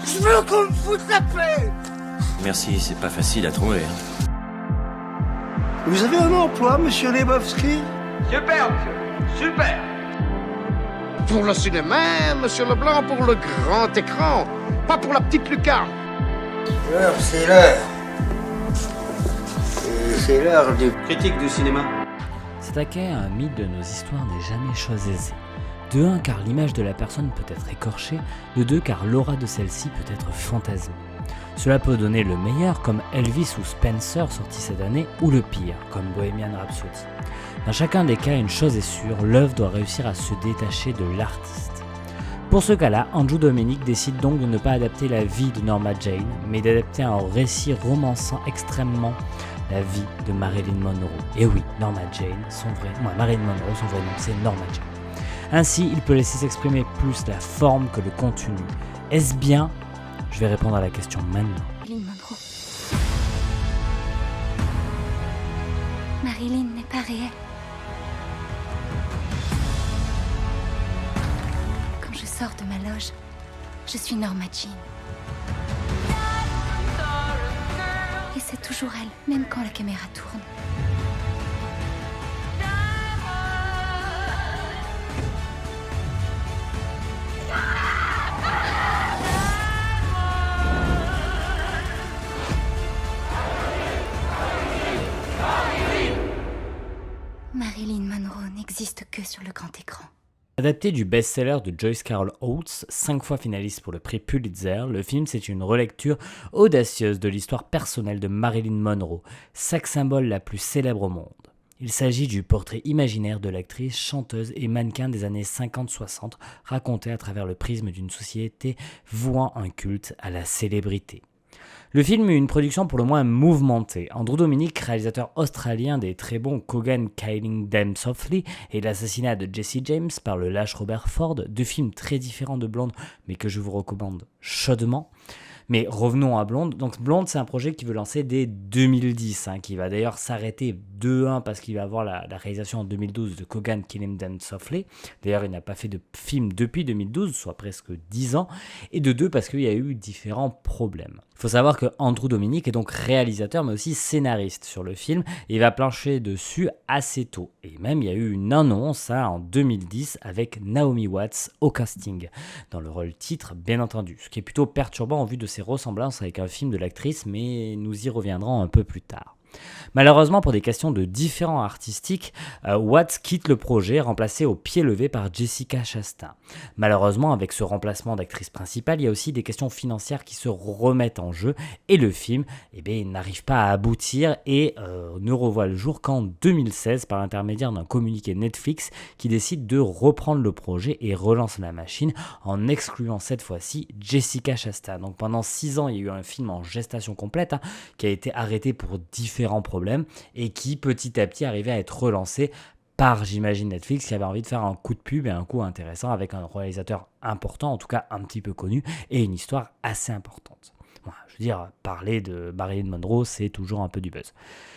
Je veux qu'on me foute la paix. Merci, c'est pas facile à trouver. Vous avez un emploi, monsieur Lebowski? Super, monsieur. Super. Pour le cinéma, monsieur Leblanc, pour le grand écran, pas pour la petite lucarne. L'heure, c'est l'heure. C'est l'heure du... Critique du cinéma. S'attaquer à un mythe de nos histoires n'est jamais chose aisée. De 1, car l'image de la personne peut être écorchée, de 2, car l'aura de celle-ci peut être fantasmée. Cela peut donner le meilleur, comme Elvis ou Spencer sorti cette année, ou le pire, comme Bohemian Rhapsody. Dans chacun des cas, une chose est sûre, l'œuvre doit réussir à se détacher de l'artiste. Pour ce cas-là, Andrew Dominik décide donc de ne pas adapter la vie de Norma Jane, mais d'adapter un récit romançant extrêmement la vie de Marilyn Monroe. Et oui, Marilyn Monroe, son vrai nom, c'est Norma Jane. Ainsi, il peut laisser s'exprimer plus la forme que le contenu. Est-ce bien ? Je vais répondre à la question maintenant. Marilyn Monroe. Marilyn n'est pas réelle. Quand je sors de ma loge, je suis Norma Jean. Et c'est toujours elle, même quand la caméra tourne. Marilyn Monroe n'existe que sur le grand écran. Adapté du best-seller de Joyce Carol Oates, 5 fois finaliste pour le prix Pulitzer, le film c'est une relecture audacieuse de l'histoire personnelle de Marilyn Monroe, sex symbole la plus célèbre au monde. Il s'agit du portrait imaginaire de l'actrice, chanteuse et mannequin des années 50-60, raconté à travers le prisme d'une société vouant un culte à la célébrité. Le film eut une production pour le moins mouvementée. Andrew Dominik, réalisateur australien des très bons Cogan Killing Them Softly et l'assassinat de Jesse James par le lâche Robert Ford, deux films très différents de Blonde, mais que je vous recommande chaudement. Mais revenons à Blonde. Donc Blonde, c'est un projet qui veut lancer dès 2010, qui va d'ailleurs s'arrêter de 1 parce qu'il va avoir la réalisation en 2012 de Cogan Killing Them Softly. D'ailleurs, il n'a pas fait de film depuis 2012, soit presque 10 ans. Et de 2 parce qu'il y a eu différents problèmes. Il faut savoir que Andrew Dominik est donc réalisateur mais aussi scénariste sur le film et il va plancher dessus assez tôt. Et même il y a eu une annonce en 2010 avec Naomi Watts au casting, dans le rôle titre bien entendu, ce qui est plutôt perturbant en vue de ses ressemblances avec un film de l'actrice, mais nous y reviendrons un peu plus tard. Malheureusement, pour des questions de différends artistiques, Watts quitte le projet, remplacé au pied levé par Jessica Chastain. Malheureusement, avec ce remplacement d'actrice principale, il y a aussi des questions financières qui se remettent en jeu, et le film n'arrive pas à aboutir et ne revoit le jour qu'en 2016 par l'intermédiaire d'un communiqué Netflix qui décide de reprendre le projet et relance la machine en excluant cette fois-ci Jessica Chastain. Donc pendant 6 ans, il y a eu un film en gestation complète qui a été arrêté pour différents problèmes et qui petit à petit arrivait à être relancé par, j'imagine, Netflix qui avait envie de faire un coup de pub et un coup intéressant avec un réalisateur important, en tout cas un petit peu connu, et une histoire assez importante. Bon, je veux dire, parler de Marilyn Monroe, c'est toujours un peu du buzz.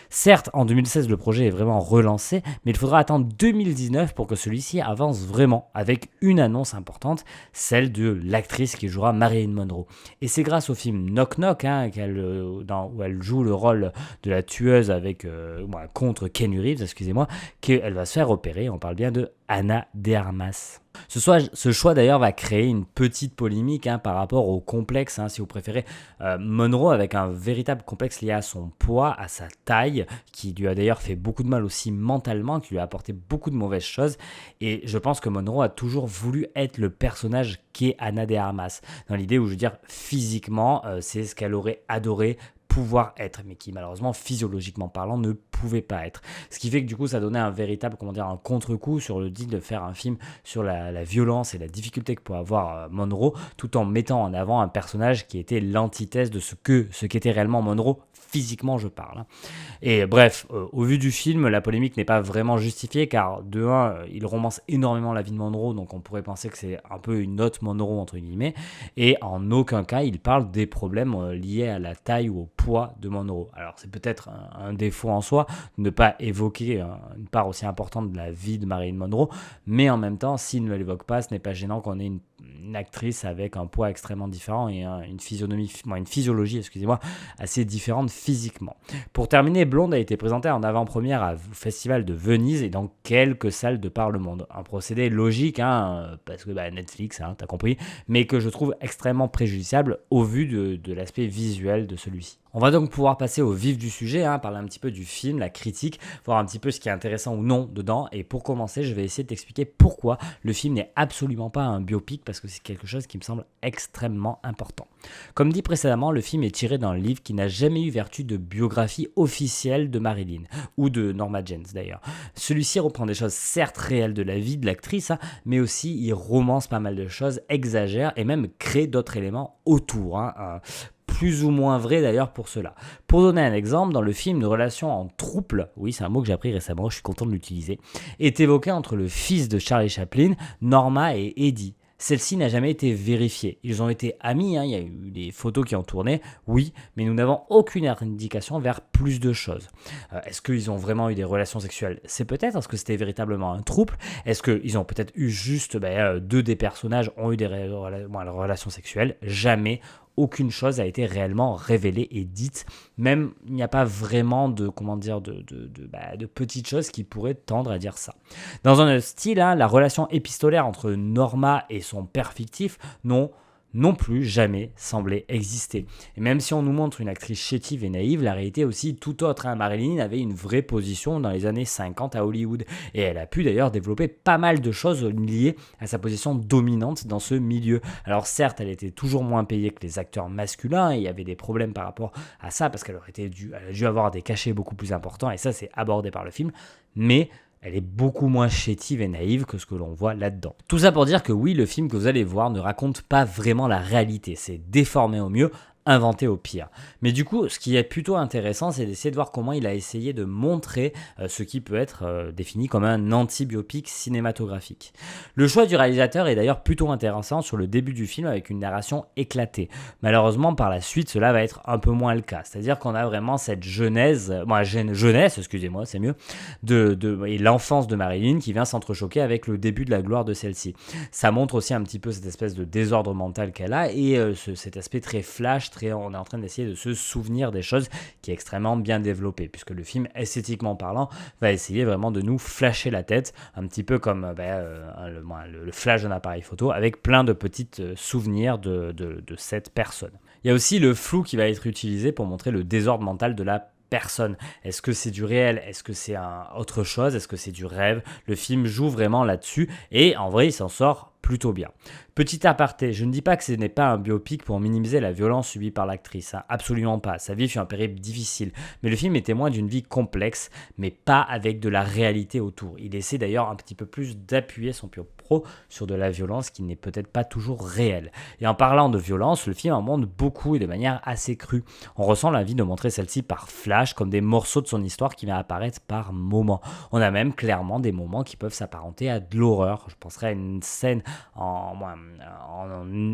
Certes, en 2016, le projet est vraiment relancé, mais il faudra attendre 2019 pour que celui-ci avance vraiment, avec une annonce importante, celle de l'actrice qui jouera Marilyn Monroe. Et c'est grâce au film Knock Knock, où elle joue le rôle de la tueuse contre Keanu Reeves, qu'elle va se faire opérer. On parle bien de Ana de Armas. Ce choix d'ailleurs va créer une petite polémique par rapport au complexe, si vous préférez, Monroe avec un véritable complexe lié à son poids, à sa taille, qui lui a d'ailleurs fait beaucoup de mal aussi mentalement, qui lui a apporté beaucoup de mauvaises choses. Et je pense que Monroe a toujours voulu être le personnage qu'est Ana de Armas, dans l'idée où, je veux dire, physiquement, c'est ce qu'elle aurait adoré pouvoir être, mais qui malheureusement physiologiquement parlant ne pouvait pas être. Ce qui fait que du coup ça donnait un véritable, un contre-coup sur le dit de faire un film sur la violence et la difficulté que pouvait avoir Monroe, tout en mettant en avant un personnage qui était l'antithèse de ce qu'était réellement Monroe, physiquement je parle. Et bref, au vu du film, la polémique n'est pas vraiment justifiée car de 1, il romance énormément la vie de Monroe, donc on pourrait penser que c'est un peu une autre Monroe entre guillemets, et en aucun cas il parle des problèmes liés à la taille ou au poids de Monroe. Alors c'est peut-être un défaut en soi de ne pas évoquer une part aussi importante de la vie de Marilyn Monroe, mais en même temps, s'il ne l'évoque pas, ce n'est pas gênant qu'on ait une actrice avec un poids extrêmement différent et une physiologie, assez différente physiquement. Pour terminer, Blonde a été présentée en avant-première au Festival de Venise et dans quelques salles de par le monde. Un procédé logique, parce que Netflix, t'as compris, mais que je trouve extrêmement préjudiciable au vu de l'aspect visuel de celui-ci. On va donc pouvoir passer au vif du sujet, parler un petit peu du film, la critique, voir un petit peu ce qui est intéressant ou non dedans. Et pour commencer, je vais essayer de t'expliquer pourquoi le film n'est absolument pas un biopic, parce que c'est quelque chose qui me semble extrêmement important. Comme dit précédemment, le film est tiré d'un livre qui n'a jamais eu vertu de biographie officielle de Marilyn, ou de Norma Jane d'ailleurs. Celui-ci reprend des choses certes réelles de la vie de l'actrice, mais aussi il romance pas mal de choses, exagère et même crée d'autres éléments autour. Plus ou moins vrai d'ailleurs pour cela. Pour donner un exemple, dans le film, une relation en trouble, oui c'est un mot que j'ai appris récemment, je suis content de l'utiliser, est évoquée entre le fils de Charlie Chaplin, Norma et Eddie. Celle-ci n'a jamais été vérifiée. Ils ont été amis, il y a eu des photos qui ont tourné, oui, mais nous n'avons aucune indication vers plus de choses. Est-ce qu'ils ont vraiment eu des relations sexuelles ? C'est peut-être. Est-ce que c'était véritablement un trouble ? Est-ce qu'ils ont peut-être eu juste, deux des personnages ont eu des relations sexuelles ? Jamais. Aucune chose a été réellement révélée et dite. Même, il n'y a pas vraiment de petites choses qui pourraient tendre à dire ça. Dans un autre style, la relation épistolaire entre Norma et son père fictif non plus jamais semblé exister. Et même si on nous montre une actrice chétive et naïve, la réalité est aussi tout autre. Marilyn avait une vraie position dans les années 50 à Hollywood. Et elle a pu d'ailleurs développer pas mal de choses liées à sa position dominante dans ce milieu. Alors certes, elle était toujours moins payée que les acteurs masculins, et il y avait des problèmes par rapport à ça, parce qu'elle a dû avoir des cachets beaucoup plus importants, et ça c'est abordé par le film, mais elle est beaucoup moins chétive et naïve que ce que l'on voit là-dedans. Tout ça pour dire que oui, le film que vous allez voir ne raconte pas vraiment la réalité. C'est déformé au mieux, inventé au pire. Mais du coup, ce qui est plutôt intéressant, c'est d'essayer de voir comment il a essayé de montrer ce qui peut être défini comme un anti-biopic cinématographique. Le choix du réalisateur est d'ailleurs plutôt intéressant sur le début du film avec une narration éclatée. Malheureusement, par la suite, cela va être un peu moins le cas. C'est-à-dire qu'on a vraiment cette jeunesse, c'est mieux, et l'enfance de Marilyn qui vient s'entrechoquer avec le début de la gloire de celle-ci. Ça montre aussi un petit peu cette espèce de désordre mental qu'elle a et cet aspect très flash, on est en train d'essayer de se souvenir des choses qui est extrêmement bien développé, puisque le film, esthétiquement parlant, va essayer vraiment de nous flasher la tête, un petit peu comme le flash d'un appareil photo, avec plein de petits souvenirs de cette personne. Il y a aussi le flou qui va être utilisé pour montrer le désordre mental de la personne. Est-ce que c'est du réel ? Est-ce que c'est autre chose ? Est-ce que c'est du rêve ? Le film joue vraiment là-dessus, et en vrai, il s'en sort plutôt bien. Petit aparté, je ne dis pas que ce n'est pas un biopic pour minimiser la violence subie par l'actrice, absolument pas. Sa vie fut un périple difficile, mais le film est témoin d'une vie complexe, mais pas avec de la réalité autour. Il essaie d'ailleurs un petit peu plus d'appuyer son propos sur de la violence qui n'est peut-être pas toujours réelle. Et en parlant de violence, le film en montre beaucoup et de manière assez crue. On ressent l'envie de montrer celle-ci par flash, comme des morceaux de son histoire qui va apparaître par moments. On a même clairement des moments qui peuvent s'apparenter à de l'horreur. Je penserais à une scène en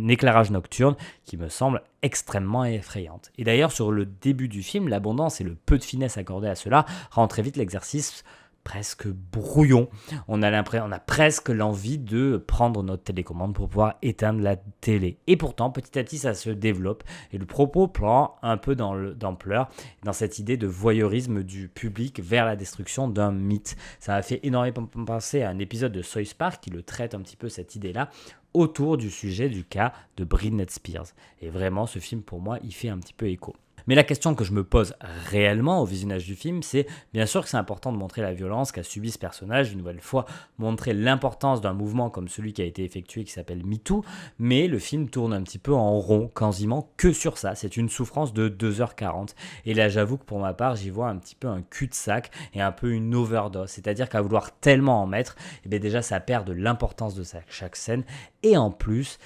éclairage nocturne qui me semble extrêmement effrayante. Et d'ailleurs, sur le début du film, l'abondance et le peu de finesse accordée à cela rend très vite l'exercice presque brouillon. On a presque l'envie de prendre notre télécommande pour pouvoir éteindre la télé. Et pourtant, petit à petit, ça se développe et le propos prend un peu d'ampleur dans cette idée de voyeurisme du public vers la destruction d'un mythe. Ça m'a fait énormément penser à un épisode de South Park qui le traite un petit peu cette idée-là autour du sujet du cas de Britney Spears. Et vraiment, ce film, pour moi, il fait un petit peu écho. Mais la question que je me pose réellement au visionnage du film, c'est bien sûr que c'est important de montrer la violence qu'a subi ce personnage, une nouvelle fois montrer l'importance d'un mouvement comme celui qui a été effectué qui s'appelle MeToo, mais le film tourne un petit peu en rond, quasiment que sur ça. C'est une souffrance de 2h40. Et là, j'avoue que pour ma part, j'y vois un petit peu un cul-de-sac et un peu une overdose. C'est-à-dire qu'à vouloir tellement en mettre, déjà ça perd de l'importance de chaque scène. Et en plus,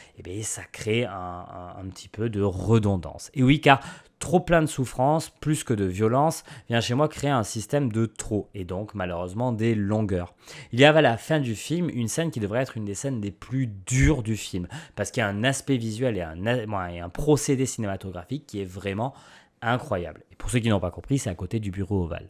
ça crée un petit peu de redondance. Et oui, car trop plein de souffrance, plus que de violence, vient chez moi créer un système de trop, et donc malheureusement des longueurs. Il y a à la fin du film une scène qui devrait être une des scènes les plus dures du film, parce qu'il y a un aspect visuel et un procédé cinématographique qui est vraiment incroyable. Et pour ceux qui n'ont pas compris, c'est à côté du bureau ovale.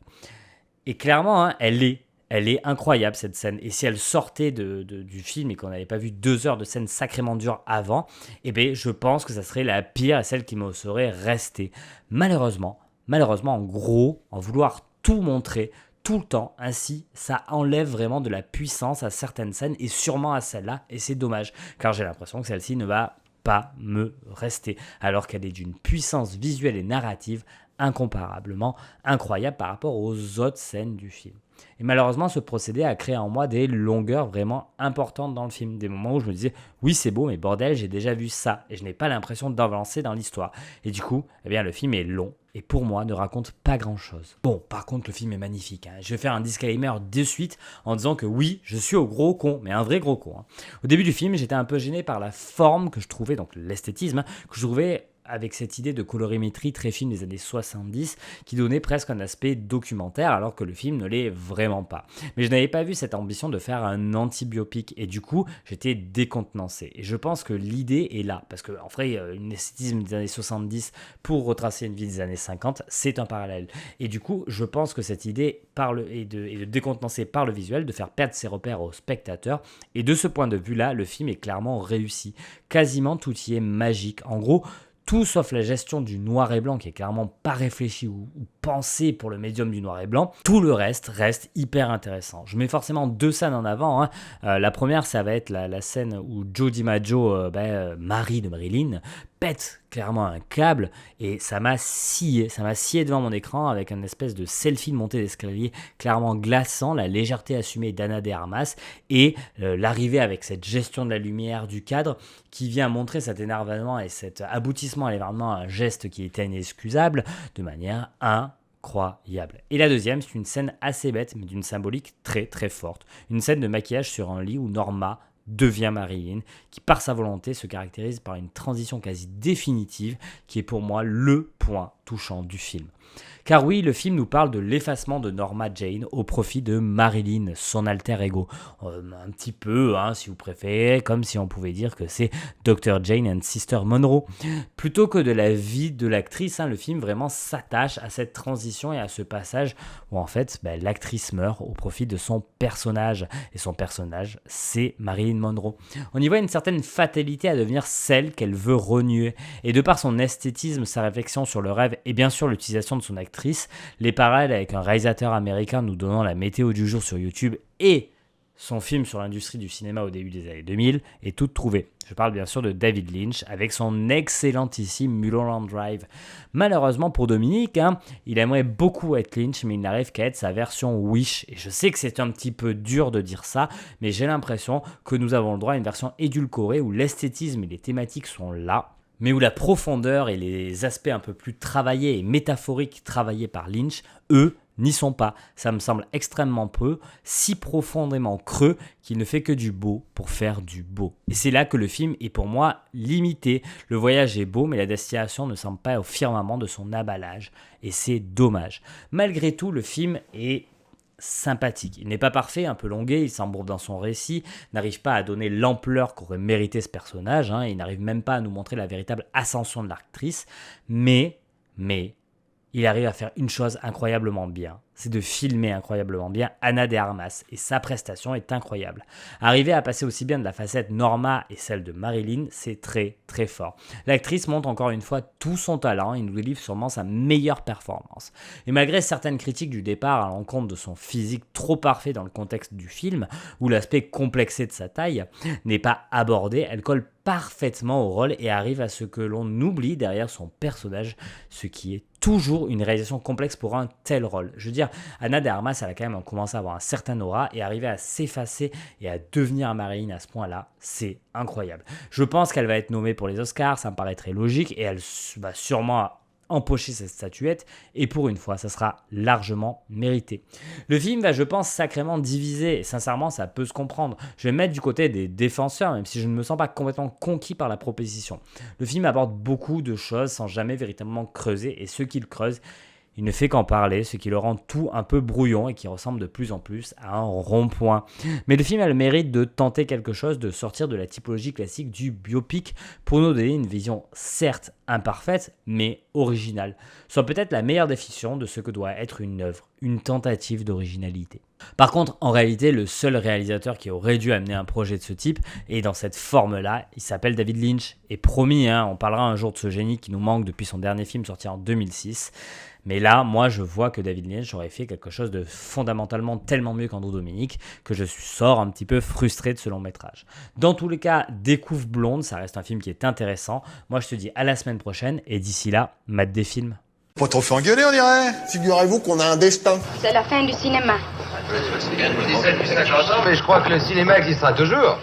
Et clairement, elle Elle est incroyable cette scène. Et si elle sortait du film et qu'on n'avait pas vu 2 heures de scène sacrément dure avant, eh bien, je pense que ça serait la pire et celle qui me serait restée. Malheureusement, en gros, en vouloir tout montrer tout le temps, ainsi, ça enlève vraiment de la puissance à certaines scènes et sûrement à celle-là. Et c'est dommage, car j'ai l'impression que celle-ci ne va pas me rester, alors qu'elle est d'une puissance visuelle et narrative incomparablement incroyable par rapport aux autres scènes du film. Et malheureusement, ce procédé a créé en moi des longueurs vraiment importantes dans le film, des moments où je me disais oui c'est beau mais bordel j'ai déjà vu ça et je n'ai pas l'impression d'avancer dans l'histoire. Et du coup, eh bien, le film est long et pour moi ne raconte pas grand chose. Bon, par contre le film est magnifique, hein. Je vais faire un disclaimer de suite en disant que oui, je suis au gros con, mais un vrai gros con, hein. Au début du film, j'étais un peu gêné par la forme que je trouvais, donc l'esthétisme, hein, que je trouvais avec cette idée de colorimétrie très fine des années 70 qui donnait presque un aspect documentaire alors que le film ne l'est vraiment pas. Mais je n'avais pas vu cette ambition de faire un anti-biopic et du coup j'étais décontenancé. Et je pense que l'idée est là parce qu'en vrai une esthétisme des années 70 pour retracer une vie des années 50 c'est un parallèle. Et du coup je pense que cette idée est de décontenancer par le visuel, de faire perdre ses repères aux spectateurs et de ce point de vue là le film est clairement réussi. Quasiment tout y est magique. En gros, tout sauf la gestion du noir et blanc qui est clairement pas réfléchi ou pensé pour le médium du noir et blanc, tout le reste hyper intéressant. Je mets forcément 2 scènes en avant, hein. La première, ça va être la scène où Joe DiMaggio, mari de Marilyn, pète clairement un câble et ça m'a scié devant mon écran avec une espèce de selfie de montée d'escalier clairement glaçant, la légèreté assumée d'Anna de Armas et l'arrivée avec cette gestion de la lumière du cadre qui vient montrer cet énervement et cet aboutissement à l'événement, un geste qui était inexcusable de manière incroyable. Et la deuxième, c'est une scène assez bête mais d'une symbolique très très forte, une scène de maquillage sur un lit où Norma devient Marilyn, qui par sa volonté se caractérise par une transition quasi définitive qui est pour moi le point touchant du film. Car oui, le film nous parle de l'effacement de Norma Jane au profit de Marilyn, son alter ego. Un petit peu, hein, si vous préférez, comme si on pouvait dire que c'est Dr. Jane and Sister Monroe. Plutôt que de la vie de l'actrice, hein, le film vraiment s'attache à cette transition et à ce passage où en fait l'actrice meurt au profit de son personnage. Et son personnage, c'est Marilyn Monroe. On y voit une certaine fatalité à devenir celle qu'elle veut renier. Et de par son esthétisme, sa réflexion sur le rêve et bien sûr l'utilisation de son actrice, les parallèles avec un réalisateur américain nous donnant la météo du jour sur YouTube et son film sur l'industrie du cinéma au début des années 2000 est toute trouvée. Je parle bien sûr de David Lynch avec son excellentissime Mulholland Drive. Malheureusement pour Dominique, hein, il aimerait beaucoup être Lynch mais il n'arrive qu'à être sa version Wish. Et je sais que c'est un petit peu dur de dire ça, mais j'ai l'impression que nous avons le droit à une version édulcorée où l'esthétisme et les thématiques sont là, mais où la profondeur et les aspects un peu plus travaillés et métaphoriques travaillés par Lynch, eux, n'y sont pas. Ça me semble extrêmement peu, si profondément creux qu'il ne fait que du beau pour faire du beau. Et c'est là que le film est pour moi limité. Le voyage est beau, mais la destination ne semble pas au firmament de son emballage. Et c'est dommage. Malgré tout, le film est sympathique. Il n'est pas parfait, un peu longué, il s'embourbe dans son récit, n'arrive pas à donner l'ampleur qu'aurait mérité ce personnage, hein, il n'arrive même pas à nous montrer la véritable ascension de l'actrice, mais il arrive à faire une chose incroyablement bien, c'est de filmer incroyablement bien Anna de Armas, et sa prestation est incroyable. Arriver à passer aussi bien de la facette Norma et celle de Marilyn, c'est très très fort. L'actrice montre encore une fois tout son talent et nous délivre sûrement sa meilleure performance. Et malgré certaines critiques du départ à l'encontre de son physique trop parfait dans le contexte du film, où l'aspect complexé de sa taille n'est pas abordé, elle colle parfaitement au rôle et arrive à ce que l'on oublie derrière son personnage, ce qui est toujours une réalisation complexe pour un tel rôle. Je veux dire, Anna de Armas, elle a quand même commencé à avoir un certain aura et arriver à s'effacer et à devenir Marilyn à ce point-là, c'est incroyable. Je pense qu'elle va être nommée pour les Oscars, ça me paraît très logique et elle va sûrement empocher cette statuette et pour une fois ça sera largement mérité. Le film va je pense sacrément diviser et sincèrement ça peut se comprendre. Je vais me mettre du côté des défenseurs même si je ne me sens pas complètement conquis par la proposition. Le film aborde beaucoup de choses sans jamais véritablement creuser et ceux qui le creusent Il ne fait qu'en parler, ce qui le rend tout un peu brouillon et qui ressemble de plus en plus à un rond-point. Mais le film a le mérite de tenter quelque chose, de sortir de la typologie classique du biopic pour nous donner une vision certes imparfaite, mais originale. Soit peut-être la meilleure définition de ce que doit être une œuvre, une tentative d'originalité. Par contre, en réalité, le seul réalisateur qui aurait dû amener un projet de ce type est dans cette forme-là, il s'appelle David Lynch. Et promis, on parlera un jour de ce génie qui nous manque depuis son dernier film sorti en 2006. Mais là, moi, je vois que David Lynch aurait fait quelque chose de fondamentalement tellement mieux qu'Andrew Dominik que je sors un petit peu frustré de ce long métrage. Dans tous les cas, découvre Blonde, ça reste un film qui est intéressant. Moi, je te dis à la semaine prochaine et d'ici là, mate des films. Pas trop fait engueuler, on dirait. Figurez-vous qu'on a un destin. C'est la fin du cinéma. Mais je crois que le cinéma existera toujours.